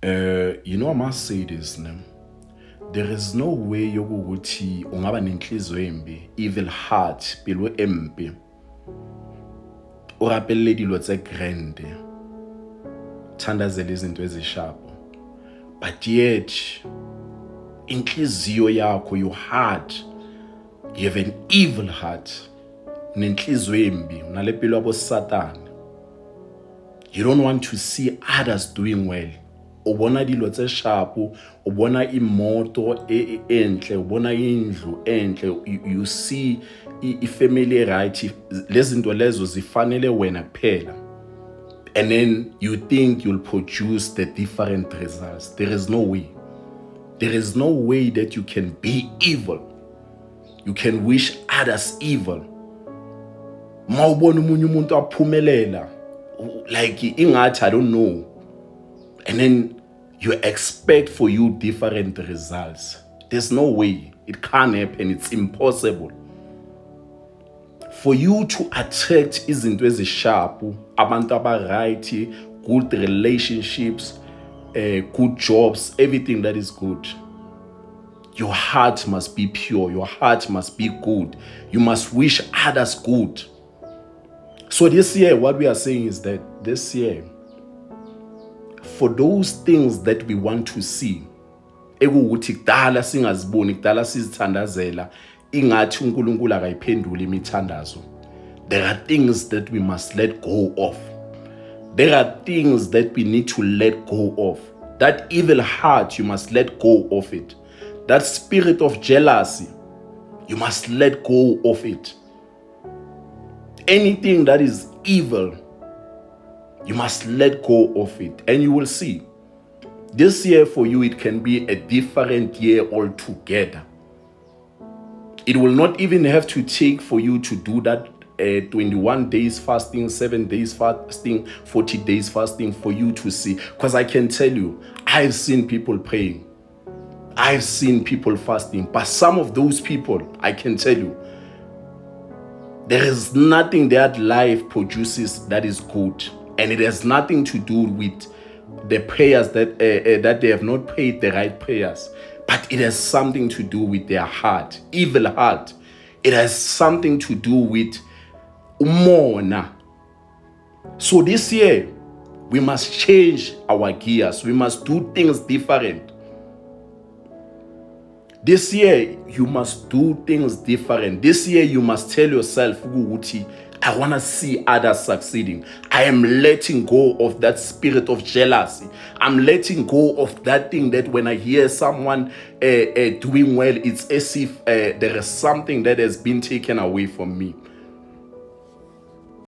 I must say this, ne? There is no way yokuthi ungaba nenhliziyo embi, evil heart, pelo embi. O rapelle dilo tse grande. Thandazela izinto ezisharp. But yet, inhliziyo yakho, your heart, you have an evil heart. Nenhliziyo embi, unalepelo yabo Satan. You don't want to see others doing well. Ubona dilo tse sharp, ubona imoto enhle, ubona indlu enhle, you see ifamily right, lezinto lezo zifanele wena kuphela. And then you think you'll produce the different results. There is no way. There is no way that you can be evil. You can wish others evil. Mawubona umunye umuntu aphumelela, like ingathi I don't know. And then you expect for you different results. There's no way. It can't happen. It's impossible. For you to attract izinto ezisharp, abantu abaright, good relationships, good jobs, everything that is good, your heart must be pure. Your heart must be good. You must wish others good. So this year, what we are saying is that this year, for those things that we want to see, ekuthi kudala singaziboni, kudala sizithandazela, ingathi uNkulunkulu akayiphenduli imithandazo. There are things that we must let go of. There are things that we need to let go of. That evil heart, you must let go of it. That spirit of jealousy, you must let go of it. Anything that is evil, you must let go of it. And you will see, this year for you, it can be a different year altogether. It will not even have to take for you to do that 21 days fasting, 7 days fasting, 40 days fasting for you to see. Because I can tell you, I've seen people praying. I've seen people fasting. But some of those people, I can tell you, there is nothing that life produces that is good. And it has nothing to do with the prayers that they have not prayed the right prayers. But it has something to do with their heart, evil heart. It has something to do with umona. So this year, we must change our gears. We must do things different. This year, you must do things different. This year, you must tell yourself, I want to see others succeeding. I am letting go of that spirit of jealousy. I'm letting go of that thing that when I hear someone doing well, it's as if there is something that has been taken away from me.